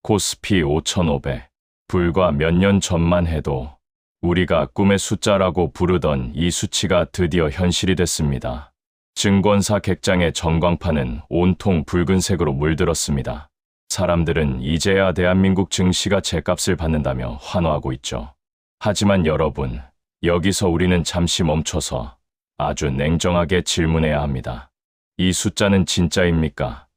코스피 5,500. 불과 몇 년 전만 해도 우리가 꿈의 숫자라고 부르던 이 수치가 드디어 현실이 됐습니다. 증권사 객장의 전광판은 온통 붉은색으로 물들었습니다. 사람들은 이제야 대한민국 증시가 제값을 받는다며 환호하고 있죠. 하지만 여러분, 여기서 우리는 잠시 멈춰서 아주 냉정하게 질문해야 합니다. 이 숫자는 진짜입니까?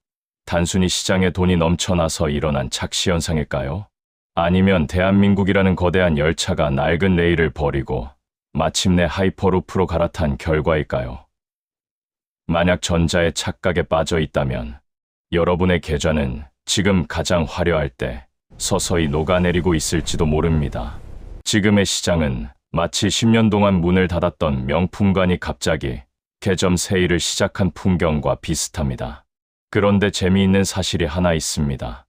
단순히 시장에 돈이 넘쳐나서 일어난 착시현상일까요? 아니면 대한민국이라는 거대한 열차가 낡은 레일을 버리고 마침내 하이퍼루프로 갈아탄 결과일까요? 만약 전자의 착각에 빠져 있다면 여러분의 계좌는 지금 가장 화려할 때 서서히 녹아내리고 있을지도 모릅니다. 지금의 시장은 마치 10년 동안 문을 닫았던 명품관이 갑자기 개점 세일을 시작한 풍경과 비슷합니다. 그런데 재미있는 사실이 하나 있습니다.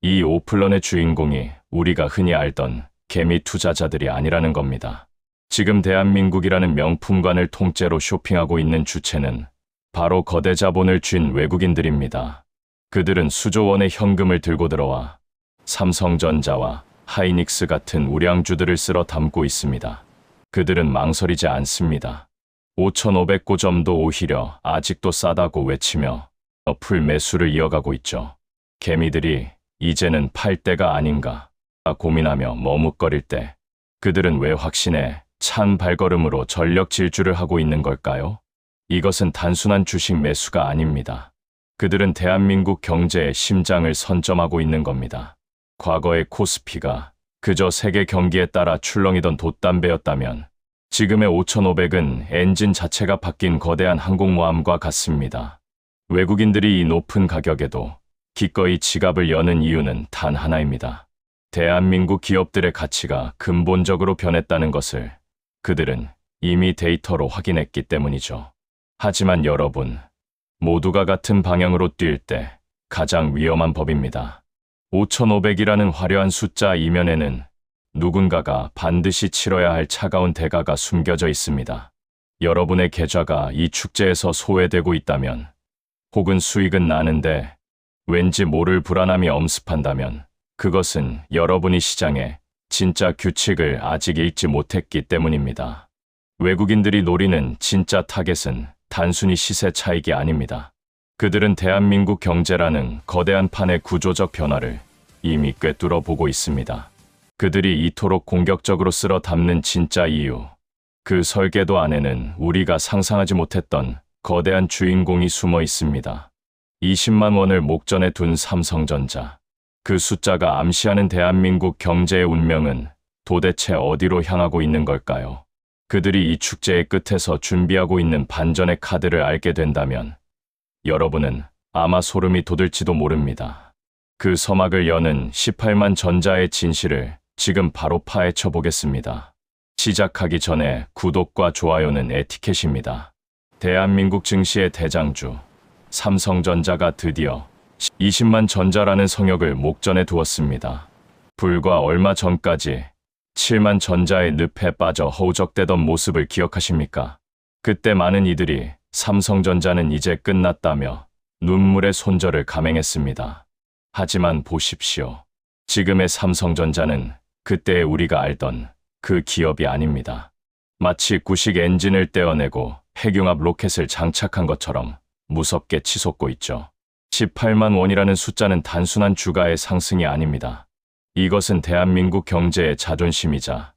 이 오플런의 주인공이 우리가 흔히 알던 개미 투자자들이 아니라는 겁니다. 지금 대한민국이라는 명품관을 통째로 쇼핑하고 있는 주체는 바로 거대 자본을 쥔 외국인들입니다. 그들은 수조 원의 현금을 들고 들어와 삼성전자와 하이닉스 같은 우량주들을 쓸어 담고 있습니다. 그들은 망설이지 않습니다. 5,500고점도 오히려 아직도 싸다고 외치며 풀 매수를 이어가고 있죠. 개미들이 이제는 팔 때가 아닌가 고민하며 머뭇거릴 때 그들은 왜 확신에 찬 발걸음으로 전력 질주를 하고 있는 걸까요? 이것은 단순한 주식 매수가 아닙니다. 그들은 대한민국 경제의 심장을 선점하고 있는 겁니다. 과거의 코스피가 그저 세계 경기에 따라 출렁이던 돛담배였다면 지금의 5,500은 엔진 자체가 바뀐 거대한 항공모함과 같습니다. 외국인들이 이 높은 가격에도 기꺼이 지갑을 여는 이유는 단 하나입니다. 대한민국 기업들의 가치가 근본적으로 변했다는 것을 그들은 이미 데이터로 확인했기 때문이죠. 하지만 여러분, 모두가 같은 방향으로 뛸 때 가장 위험한 법입니다. 5,500이라는 화려한 숫자 이면에는 누군가가 반드시 치러야 할 차가운 대가가 숨겨져 있습니다. 여러분의 계좌가 이 축제에서 소외되고 있다면, 혹은 수익은 나는데 왠지 모를 불안함이 엄습한다면 그것은 여러분이 시장의 진짜 규칙을 아직 읽지 못했기 때문입니다. 외국인들이 노리는 진짜 타겟은 단순히 시세 차익이 아닙니다. 그들은 대한민국 경제라는 거대한 판의 구조적 변화를 이미 꿰뚫어 보고 있습니다. 그들이 이토록 공격적으로 쓸어 담는 진짜 이유, 그 설계도 안에는 우리가 상상하지 못했던 거대한 주인공이 숨어 있습니다. 20만 원을 목전에 둔 삼성전자. 그 숫자가 암시하는 대한민국 경제의 운명은 도대체 어디로 향하고 있는 걸까요? 그들이 이 축제의 끝에서 준비하고 있는 반전의 카드를 알게 된다면 여러분은 아마 소름이 돋을지도 모릅니다. 그 서막을 여는 18만 전자의 진실을 지금 바로 파헤쳐 보겠습니다. 시작하기 전에 구독과 좋아요는 에티켓입니다. 대한민국 증시의 대장주 삼성전자가 드디어 20만 전자라는 성역을 목전에 두었습니다. 불과 얼마 전까지 7만 전자의 늪에 빠져 허우적대던 모습을 기억하십니까? 그때 많은 이들이 삼성전자는 이제 끝났다며 눈물의 손절을 감행했습니다. 하지만 보십시오. 지금의 삼성전자는 그때의 우리가 알던 그 기업이 아닙니다. 마치 구식 엔진을 떼어내고 핵융합 로켓을 장착한 것처럼 무섭게 치솟고 있죠. 18만 원이라는 숫자는 단순한 주가의 상승이 아닙니다. 이것은 대한민국 경제의 자존심이자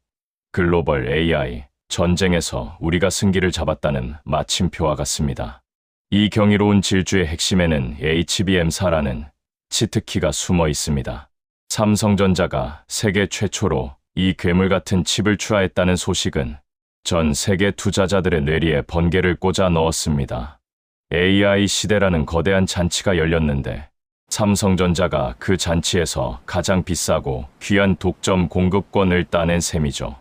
글로벌 AI 전쟁에서 우리가 승기를 잡았다는 마침표와 같습니다. 이 경이로운 질주의 핵심에는 HBM4라는 치트키가 숨어 있습니다. 삼성전자가 세계 최초로 이 괴물 같은 칩을 출하했다는 소식은 전 세계 투자자들의 뇌리에 번개를 꽂아 넣었습니다. AI 시대라는 거대한 잔치가 열렸는데 삼성전자가 그 잔치에서 가장 비싸고 귀한 독점 공급권을 따낸 셈이죠.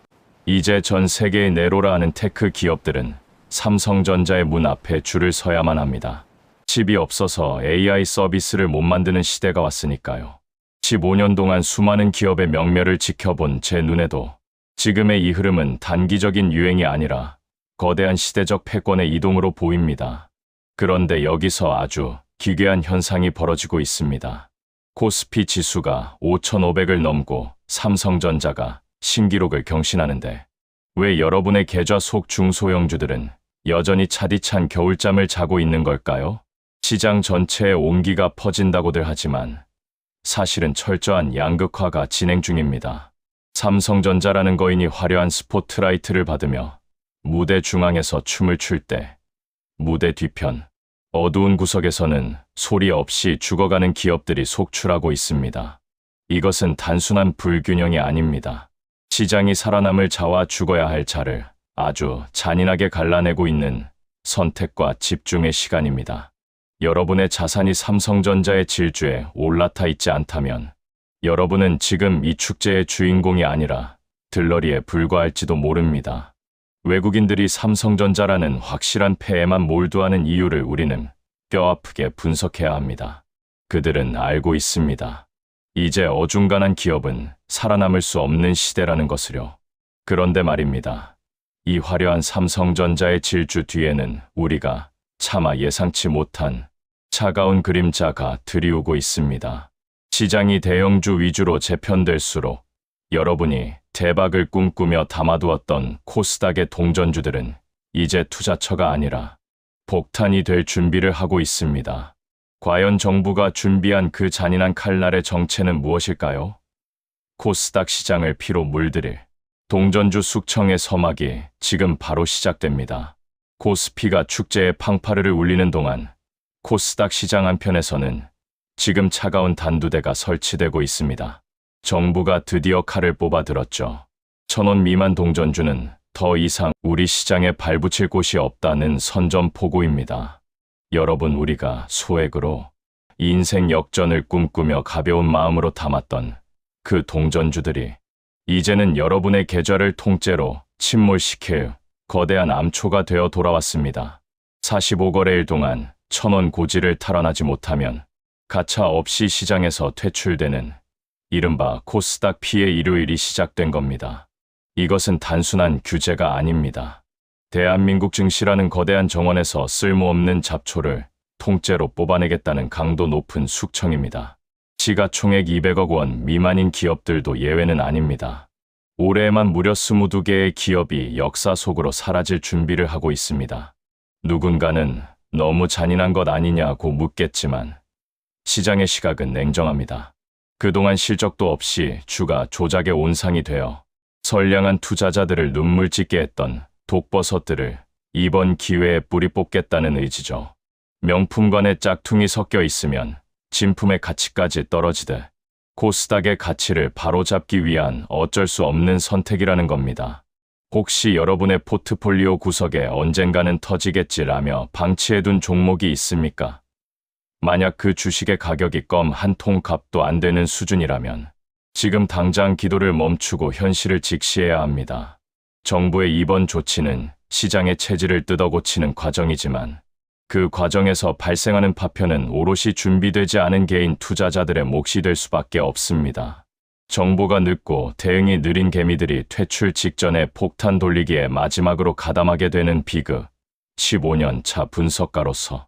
이제 전 세계의 네로라 하는 테크 기업들은 삼성전자의 문 앞에 줄을 서야만 합니다. 칩이 없어서 AI 서비스를 못 만드는 시대가 왔으니까요. 15년 동안 수많은 기업의 명멸을 지켜본 제 눈에도 지금의 이 흐름은 단기적인 유행이 아니라 거대한 시대적 패권의 이동으로 보입니다. 그런데 여기서 아주 기괴한 현상이 벌어지고 있습니다. 코스피 지수가 5,500을 넘고 삼성전자가 신기록을 경신하는데 왜 여러분의 계좌 속 중소형주들은 여전히 차디찬 겨울잠을 자고 있는 걸까요? 시장 전체에 온기가 퍼진다고들 하지만 사실은 철저한 양극화가 진행 중입니다. 삼성전자라는 거인이 화려한 스포트라이트를 받으며 무대 중앙에서 춤을 출 때 무대 뒤편 어두운 구석에서는 소리 없이 죽어가는 기업들이 속출하고 있습니다. 이것은 단순한 불균형이 아닙니다. 시장이 살아남을 자와 죽어야 할 자를 아주 잔인하게 갈라내고 있는 선택과 집중의 시간입니다. 여러분의 자산이 삼성전자의 질주에 올라타 있지 않다면 여러분은 지금 이 축제의 주인공이 아니라 들러리에 불과할지도 모릅니다. 외국인들이 삼성전자라는 확실한 패에만 몰두하는 이유를 우리는 뼈아프게 분석해야 합니다. 그들은 알고 있습니다. 이제 어중간한 기업은 살아남을 수 없는 시대라는 것을요. 그런데 말입니다. 이 화려한 삼성전자의 질주 뒤에는 우리가 차마 예상치 못한 차가운 그림자가 들이우고 있습니다. 시장이 대형주 위주로 재편될수록 여러분이 대박을 꿈꾸며 담아두었던 코스닥의 동전주들은 이제 투자처가 아니라 폭탄이 될 준비를 하고 있습니다. 과연 정부가 준비한 그 잔인한 칼날의 정체는 무엇일까요? 코스닥 시장을 피로 물들일 동전주 숙청의 서막이 지금 바로 시작됩니다. 코스피가 축제의 팡파르를 울리는 동안 코스닥 시장 한편에서는 지금 차가운 단두대가 설치되고 있습니다. 정부가 드디어 칼을 뽑아들었죠. 1,000원 미만 동전주는 더 이상 우리 시장에 발붙일 곳이 없다는 선전포고입니다. 여러분, 우리가 소액으로 인생 역전을 꿈꾸며 가벼운 마음으로 담았던 그 동전주들이 이제는 여러분의 계좌를 통째로 침몰시킬 거대한 암초가 되어 돌아왔습니다. 45거래일 동안 1,000원 고지를 탈환하지 못하면 가차 없이 시장에서 퇴출되는 이른바 코스닥 피해 일요일이 시작된 겁니다. 이것은 단순한 규제가 아닙니다. 대한민국 증시라는 거대한 정원에서 쓸모없는 잡초를 통째로 뽑아내겠다는 강도 높은 숙청입니다. 시가총액 200억 원 미만인 기업들도 예외는 아닙니다. 올해에만 무려 22개의 기업이 역사 속으로 사라질 준비를 하고 있습니다. 누군가는 너무 잔인한 것 아니냐고 묻겠지만 시장의 시각은 냉정합니다. 그동안 실적도 없이 주가 조작의 온상이 되어 선량한 투자자들을 눈물 짓게 했던 독버섯들을 이번 기회에 뿌리 뽑겠다는 의지죠. 명품관에 짝퉁이 섞여 있으면 진품의 가치까지 떨어지듯 코스닥의 가치를 바로잡기 위한 어쩔 수 없는 선택이라는 겁니다. 혹시 여러분의 포트폴리오 구석에 언젠가는 터지겠지라며 방치해둔 종목이 있습니까? 만약 그 주식의 가격이 껌 한 통 값도 안 되는 수준이라면 지금 당장 기도를 멈추고 현실을 직시해야 합니다. 정부의 이번 조치는 시장의 체질을 뜯어고치는 과정이지만 그 과정에서 발생하는 파편은 오롯이 준비되지 않은 개인 투자자들의 몫이 될 수밖에 없습니다. 정보가 늦고 대응이 느린 개미들이 퇴출 직전에 폭탄 돌리기에 마지막으로 가담하게 되는 비극. 15년 차 분석가로서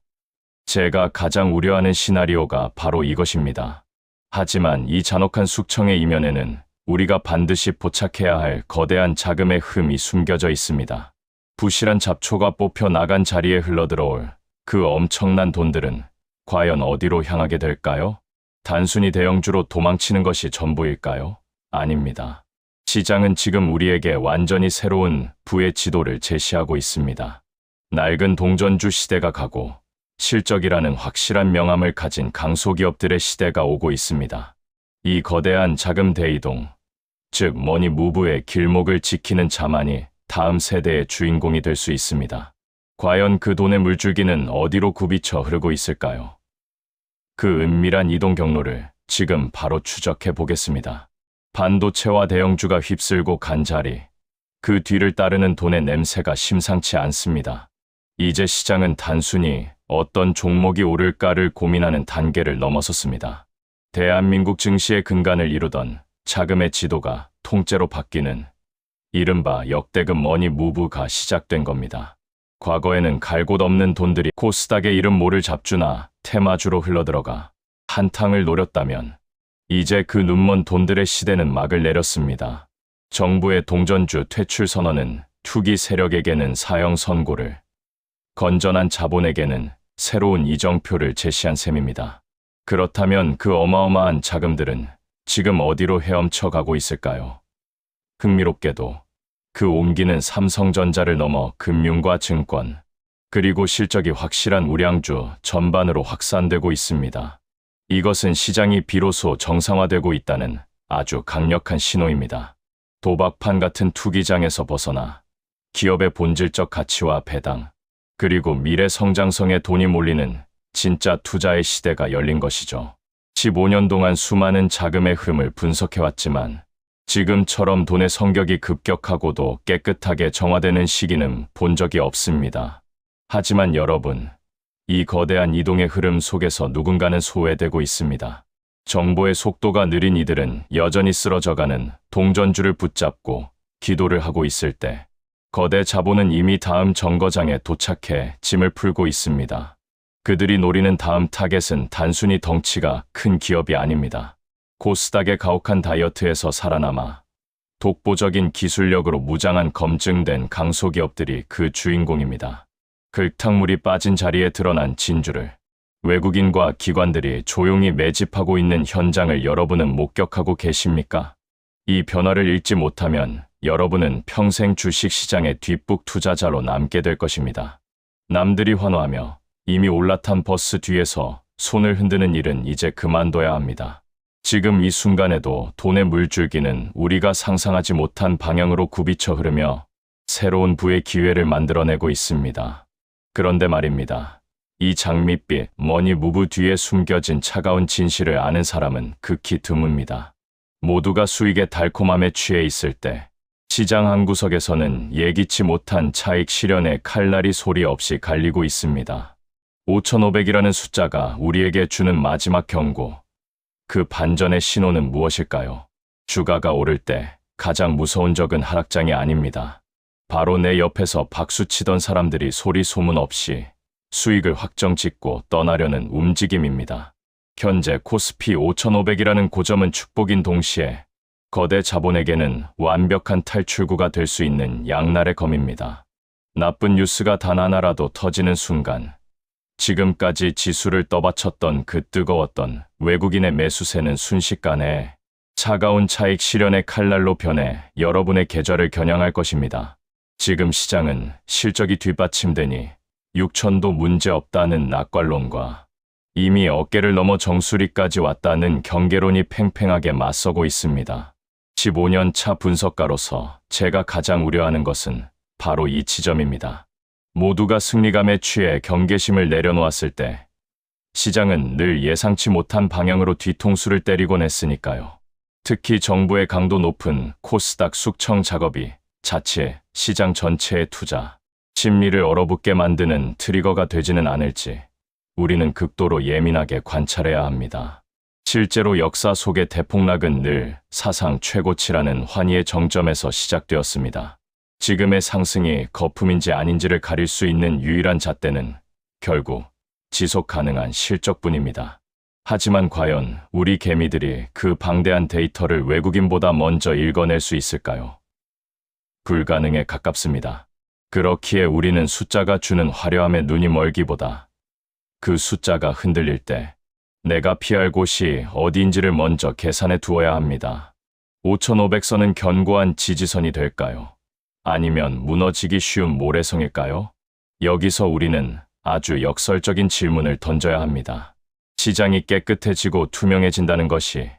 제가 가장 우려하는 시나리오가 바로 이것입니다. 하지만 이 잔혹한 숙청의 이면에는 우리가 반드시 포착해야 할 거대한 자금의 흠이 숨겨져 있습니다. 부실한 잡초가 뽑혀 나간 자리에 흘러들어올 그 엄청난 돈들은 과연 어디로 향하게 될까요? 단순히 대형주로 도망치는 것이 전부일까요? 아닙니다. 시장은 지금 우리에게 완전히 새로운 부의 지도를 제시하고 있습니다. 낡은 동전주 시대가 가고 실적이라는 확실한 명암을 가진 강소기업들의 시대가 오고 있습니다. 이 거대한 자금 대이동, 즉 머니 무브의 길목을 지키는 자만이 다음 세대의 주인공이 될 수 있습니다. 과연 그 돈의 물줄기는 어디로 굽이쳐 흐르고 있을까요? 그 은밀한 이동 경로를 지금 바로 추적해 보겠습니다. 반도체와 대형주가 휩쓸고 간 자리, 그 뒤를 따르는 돈의 냄새가 심상치 않습니다. 이제 시장은 단순히 어떤 종목이 오를까를 고민하는 단계를 넘어섰습니다. 대한민국 증시의 근간을 이루던 자금의 지도가 통째로 바뀌는 이른바 역대급 머니 무브가 시작된 겁니다. 과거에는 갈 곳 없는 돈들이 코스닥의 이름 모를 잡주나 테마주로 흘러들어가 한탕을 노렸다면 이제 그 눈먼 돈들의 시대는 막을 내렸습니다. 정부의 동전주 퇴출 선언은 투기 세력에게는 사형 선고를, 건전한 자본에게는 새로운 이정표를 제시한 셈입니다. 그렇다면 그 어마어마한 자금들은 지금 어디로 헤엄쳐 가고 있을까요? 흥미롭게도 그 옮기는 삼성전자를 넘어 금융과 증권, 그리고 실적이 확실한 우량주 전반으로 확산되고 있습니다. 이것은 시장이 비로소 정상화되고 있다는 아주 강력한 신호입니다. 도박판 같은 투기장에서 벗어나 기업의 본질적 가치와 배당, 그리고 미래 성장성에 돈이 몰리는 진짜 투자의 시대가 열린 것이죠. 15년 동안 수많은 자금의 흐름을 분석해왔지만 지금처럼 돈의 성격이 급격하고도 깨끗하게 정화되는 시기는 본 적이 없습니다. 하지만 여러분, 이 거대한 이동의 흐름 속에서 누군가는 소외되고 있습니다. 정보의 속도가 느린 이들은 여전히 쓰러져가는 동전주를 붙잡고 기도를 하고 있을 때, 거대 자본은 이미 다음 정거장에 도착해 짐을 풀고 있습니다. 그들이 노리는 다음 타겟은 단순히 덩치가 큰 기업이 아닙니다. 코스닥의 가혹한 다이어트에서 살아남아 독보적인 기술력으로 무장한 검증된 강소기업들이 그 주인공입니다. 흙탕물이 빠진 자리에 드러난 진주를 외국인과 기관들이 조용히 매집하고 있는 현장을 여러분은 목격하고 계십니까? 이 변화를 읽지 못하면 여러분은 평생 주식시장의 뒷북 투자자로 남게 될 것입니다. 남들이 환호하며 이미 올라탄 버스 뒤에서 손을 흔드는 일은 이제 그만둬야 합니다. 지금 이 순간에도 돈의 물줄기는 우리가 상상하지 못한 방향으로 굽이쳐 흐르며 새로운 부의 기회를 만들어내고 있습니다. 그런데 말입니다. 이 장밋빛 머니 무브 뒤에 숨겨진 차가운 진실을 아는 사람은 극히 드뭅니다. 모두가 수익의 달콤함에 취해 있을 때 시장 한구석에서는 예기치 못한 차익 실현의 칼날이 소리 없이 갈리고 있습니다. 5,500이라는 숫자가 우리에게 주는 마지막 경고. 그 반전의 신호는 무엇일까요? 주가가 오를 때 가장 무서운 적은 하락장이 아닙니다. 바로 내 옆에서 박수치던 사람들이 소리 소문 없이 수익을 확정 짓고 떠나려는 움직임입니다. 현재 코스피 5,500이라는 고점은 축복인 동시에 거대 자본에게는 완벽한 탈출구가 될 수 있는 양날의 검입니다. 나쁜 뉴스가 단 하나라도 터지는 순간 지금까지 지수를 떠받쳤던 그 뜨거웠던 외국인의 매수세는 순식간에 차가운 차익 실현의 칼날로 변해 여러분의 계좌를 겨냥할 것입니다. 지금 시장은 실적이 뒷받침되니 6천도 문제없다는 낙관론과 이미 어깨를 넘어 정수리까지 왔다는 경계론이 팽팽하게 맞서고 있습니다. 15년 차 분석가로서 제가 가장 우려하는 것은 바로 이 지점입니다. 모두가 승리감에 취해 경계심을 내려놓았을 때 시장은 늘 예상치 못한 방향으로 뒤통수를 때리곤 했으니까요. 특히 정부의 강도 높은 코스닥 숙청 작업이 자칫 시장 전체의 투자, 심리를 얼어붙게 만드는 트리거가 되지는 않을지 우리는 극도로 예민하게 관찰해야 합니다. 실제로 역사 속의 대폭락은 늘 사상 최고치라는 환희의 정점에서 시작되었습니다. 지금의 상승이 거품인지 아닌지를 가릴 수 있는 유일한 잣대는 결국 지속 가능한 실적뿐입니다. 하지만 과연 우리 개미들이 그 방대한 데이터를 외국인보다 먼저 읽어낼 수 있을까요? 불가능에 가깝습니다. 그렇기에 우리는 숫자가 주는 화려함에 눈이 멀기보다 그 숫자가 흔들릴 때 내가 피할 곳이 어디인지를 먼저 계산해 두어야 합니다. 5,500선은 견고한 지지선이 될까요? 아니면 무너지기 쉬운 모래성일까요? 여기서 우리는 아주 역설적인 질문을 던져야 합니다. 시장이 깨끗해지고 투명해진다는 것이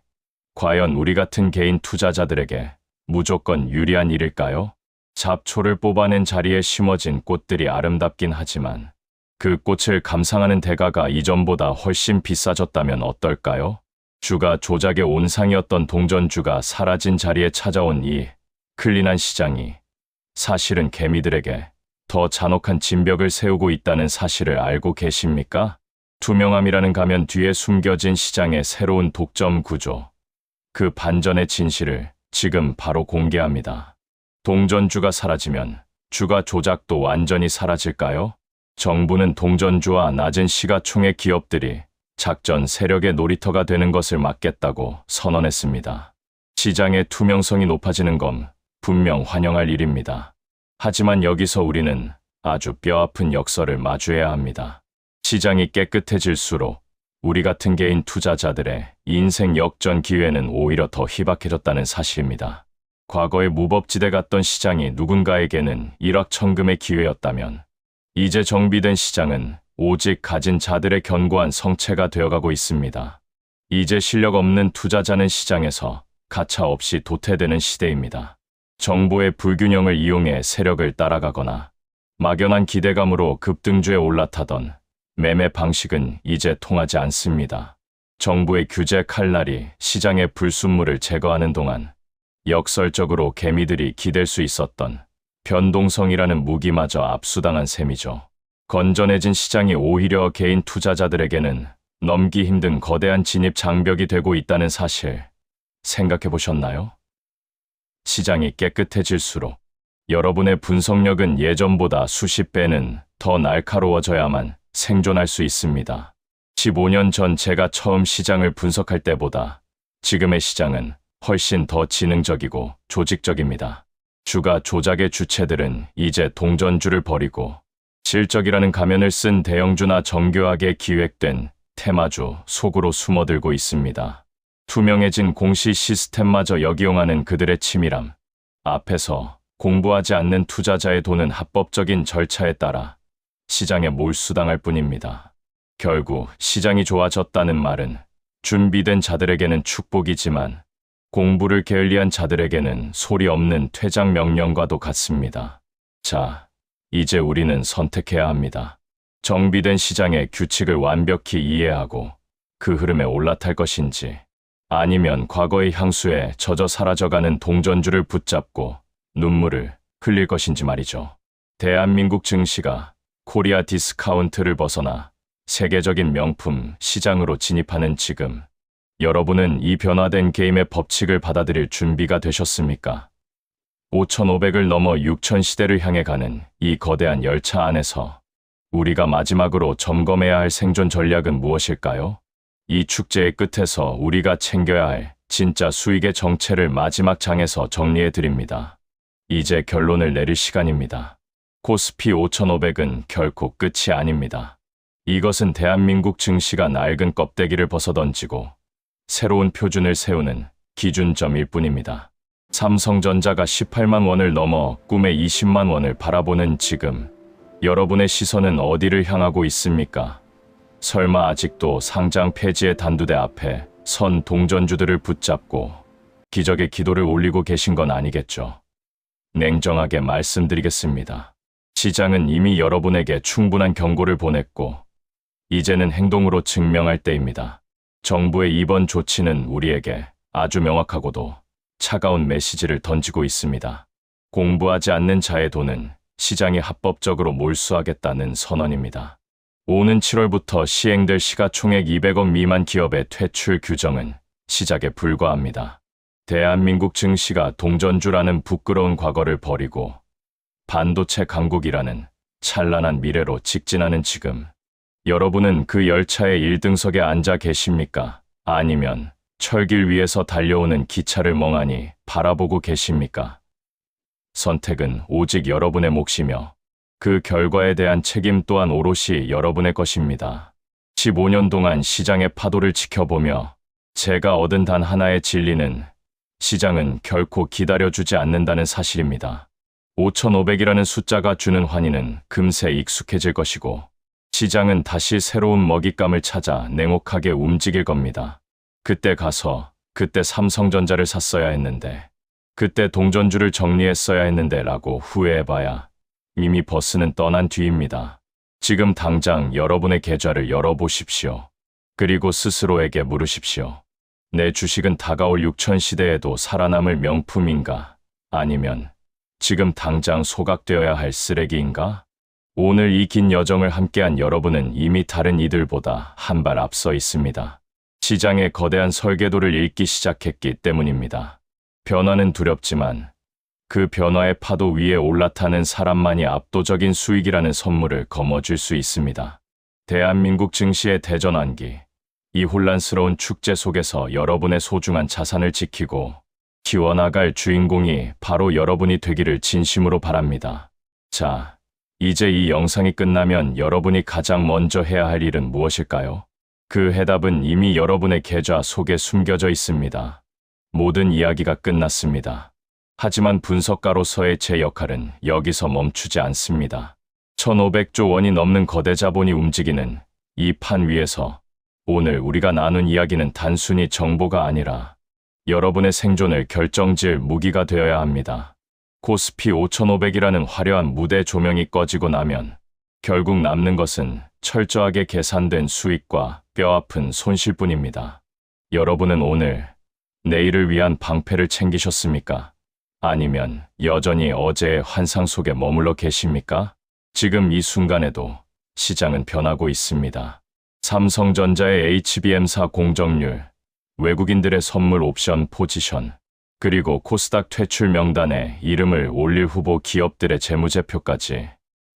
과연 우리 같은 개인 투자자들에게 무조건 유리한 일일까요? 잡초를 뽑아낸 자리에 심어진 꽃들이 아름답긴 하지만 그 꽃을 감상하는 대가가 이전보다 훨씬 비싸졌다면 어떨까요? 주가 조작의 온상이었던 동전주가 사라진 자리에 찾아온 이 클린한 시장이 사실은 개미들에게 더 잔혹한 진벽을 세우고 있다는 사실을 알고 계십니까? 투명함이라는 가면 뒤에 숨겨진 시장의 새로운 독점 구조, 그 반전의 진실을 지금 바로 공개합니다. 동전주가 사라지면 주가 조작도 완전히 사라질까요? 정부는 동전주와 낮은 시가총액 기업들이 작전 세력의 놀이터가 되는 것을 막겠다고 선언했습니다. 시장의 투명성이 높아지는 건 분명 환영할 일입니다. 하지만 여기서 우리는 아주 뼈아픈 역설을 마주해야 합니다. 시장이 깨끗해질수록 우리 같은 개인 투자자들의 인생 역전 기회는 오히려 더 희박해졌다는 사실입니다. 과거에 무법지대 같던 시장이 누군가에게는 일확천금의 기회였다면 이제 정비된 시장은 오직 가진 자들의 견고한 성체가 되어가고 있습니다. 이제 실력 없는 투자자는 시장에서 가차없이 도태되는 시대입니다. 정보의 불균형을 이용해 세력을 따라가거나 막연한 기대감으로 급등주에 올라타던 매매 방식은 이제 통하지 않습니다. 정부의 규제 칼날이 시장의 불순물을 제거하는 동안 역설적으로 개미들이 기댈 수 있었던 변동성이라는 무기마저 압수당한 셈이죠. 건전해진 시장이 오히려 개인 투자자들에게는 넘기 힘든 거대한 진입 장벽이 되고 있다는 사실 생각해 보셨나요? 시장이 깨끗해질수록 여러분의 분석력은 예전보다 수십 배는 더 날카로워져야만 생존할 수 있습니다. 15년 전 제가 처음 시장을 분석할 때보다 지금의 시장은 훨씬 더 지능적이고 조직적입니다. 주가 조작의 주체들은 이제 동전주를 버리고 실적이라는 가면을 쓴 대형주나 정교하게 기획된 테마주 속으로 숨어들고 있습니다. 투명해진 공시 시스템마저 역이용하는 그들의 치밀함 앞에서 공부하지 않는 투자자의 돈은 합법적인 절차에 따라 시장에 몰수당할 뿐입니다. 결국 시장이 좋아졌다는 말은 준비된 자들에게는 축복이지만 공부를 게을리한 자들에게는 소리 없는 퇴장 명령과도 같습니다. 자, 이제 우리는 선택해야 합니다. 정비된 시장의 규칙을 완벽히 이해하고 그 흐름에 올라탈 것인지 아니면 과거의 향수에 젖어 사라져가는 동전주를 붙잡고 눈물을 흘릴 것인지 말이죠. 대한민국 증시가 코리아 디스카운트를 벗어나 세계적인 명품 시장으로 진입하는 지금 여러분은 이 변화된 게임의 법칙을 받아들일 준비가 되셨습니까? 5,500을 넘어 6,000 시대를 향해 가는 이 거대한 열차 안에서 우리가 마지막으로 점검해야 할 생존 전략은 무엇일까요? 이 축제의 끝에서 우리가 챙겨야 할 진짜 수익의 정체를 마지막 장에서 정리해 드립니다. 이제 결론을 내릴 시간입니다. 코스피 5,500은 결코 끝이 아닙니다. 이것은 대한민국 증시가 낡은 껍데기를 벗어던지고 새로운 표준을 세우는 기준점일 뿐입니다. 삼성전자가 18만 원을 넘어 꿈의 20만 원을 바라보는 지금, 여러분의 시선은 어디를 향하고 있습니까? 설마 아직도 상장 폐지의 단두대 앞에 선 동전주들을 붙잡고 기적의 기도를 올리고 계신 건 아니겠죠? 냉정하게 말씀드리겠습니다. 시장은 이미 여러분에게 충분한 경고를 보냈고 이제는 행동으로 증명할 때입니다. 정부의 이번 조치는 우리에게 아주 명확하고도 차가운 메시지를 던지고 있습니다. 공부하지 않는 자의 돈은 시장이 합법적으로 몰수하겠다는 선언입니다. 오는 7월부터 시행될 시가총액 200억 미만 기업의 퇴출 규정은 시작에 불과합니다. 대한민국 증시가 동전주라는 부끄러운 과거를 버리고 반도체 강국이라는 찬란한 미래로 직진하는 지금, 여러분은 그 열차의 1등석에 앉아 계십니까? 아니면 철길 위에서 달려오는 기차를 멍하니 바라보고 계십니까? 선택은 오직 여러분의 몫이며 그 결과에 대한 책임 또한 오롯이 여러분의 것입니다. 15년 동안 시장의 파도를 지켜보며 제가 얻은 단 하나의 진리는 시장은 결코 기다려주지 않는다는 사실입니다. 5,500이라는 숫자가 주는 환희는 금세 익숙해질 것이고 시장은 다시 새로운 먹잇감을 찾아 냉혹하게 움직일 겁니다. 그때 가서 그때 삼성전자를 샀어야 했는데 그때 동전주를 정리했어야 했는데 라고 후회해봐야 이미 버스는 떠난 뒤입니다. 지금 당장 여러분의 계좌를 열어보십시오. 그리고 스스로에게 물으십시오. 내 주식은 다가올 6천 시대에도 살아남을 명품인가? 아니면 지금 당장 소각되어야 할 쓰레기인가? 오늘 이 긴 여정을 함께한 여러분은 이미 다른 이들보다 한 발 앞서 있습니다. 시장의 거대한 설계도를 읽기 시작했기 때문입니다. 변화는 두렵지만 그 변화의 파도 위에 올라타는 사람만이 압도적인 수익이라는 선물을 거머쥘 수 있습니다. 대한민국 증시의 대전환기, 이 혼란스러운 축제 속에서 여러분의 소중한 자산을 지키고 키워나갈 주인공이 바로 여러분이 되기를 진심으로 바랍니다. 자, 이제 이 영상이 끝나면 여러분이 가장 먼저 해야 할 일은 무엇일까요? 그 해답은 이미 여러분의 계좌 속에 숨겨져 있습니다. 모든 이야기가 끝났습니다. 하지만 분석가로서의 제 역할은 여기서 멈추지 않습니다. 1500조 원이 넘는 거대 자본이 움직이는 이 판 위에서 오늘 우리가 나눈 이야기는 단순히 정보가 아니라 여러분의 생존을 결정지을 무기가 되어야 합니다. 코스피 5500이라는 화려한 무대 조명이 꺼지고 나면 결국 남는 것은 철저하게 계산된 수익과 뼈아픈 손실뿐입니다. 여러분은 오늘, 내일을 위한 방패를 챙기셨습니까? 아니면 여전히 어제의 환상 속에 머물러 계십니까? 지금 이 순간에도 시장은 변하고 있습니다. 삼성전자의 HBM사 공정률, 외국인들의 선물 옵션 포지션, 그리고 코스닥 퇴출 명단에 이름을 올릴 후보 기업들의 재무제표까지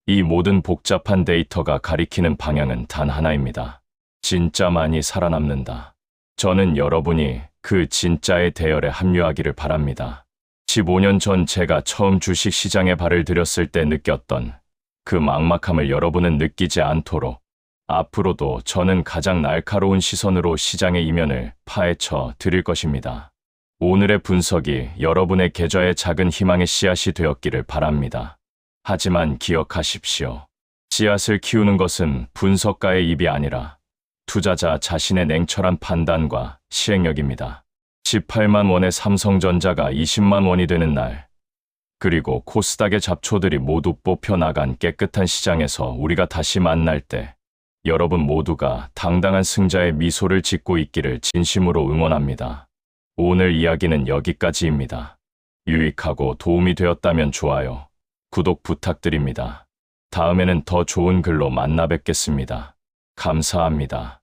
이 모든 복잡한 데이터가 가리키는 방향은 단 하나입니다. 진짜만이 살아남는다. 저는 여러분이 그 진짜의 대열에 합류하기를 바랍니다. 15년 전 제가 처음 주식 시장에 발을 들였을 때 느꼈던 그 막막함을 여러분은 느끼지 않도록 앞으로도 저는 가장 날카로운 시선으로 시장의 이면을 파헤쳐 드릴 것입니다. 오늘의 분석이 여러분의 계좌에 작은 희망의 씨앗이 되었기를 바랍니다. 하지만 기억하십시오. 씨앗을 키우는 것은 분석가의 입이 아니라 투자자 자신의 냉철한 판단과 시행력입니다. 18만 원의 삼성전자가 20만 원이 되는 날, 그리고 코스닥의 잡초들이 모두 뽑혀나간 깨끗한 시장에서 우리가 다시 만날 때 여러분 모두가 당당한 승자의 미소를 짓고 있기를 진심으로 응원합니다. 오늘 이야기는 여기까지입니다. 유익하고 도움이 되었다면 좋아요, 구독 부탁드립니다. 다음에는 더 좋은 글로 만나 뵙겠습니다. 감사합니다.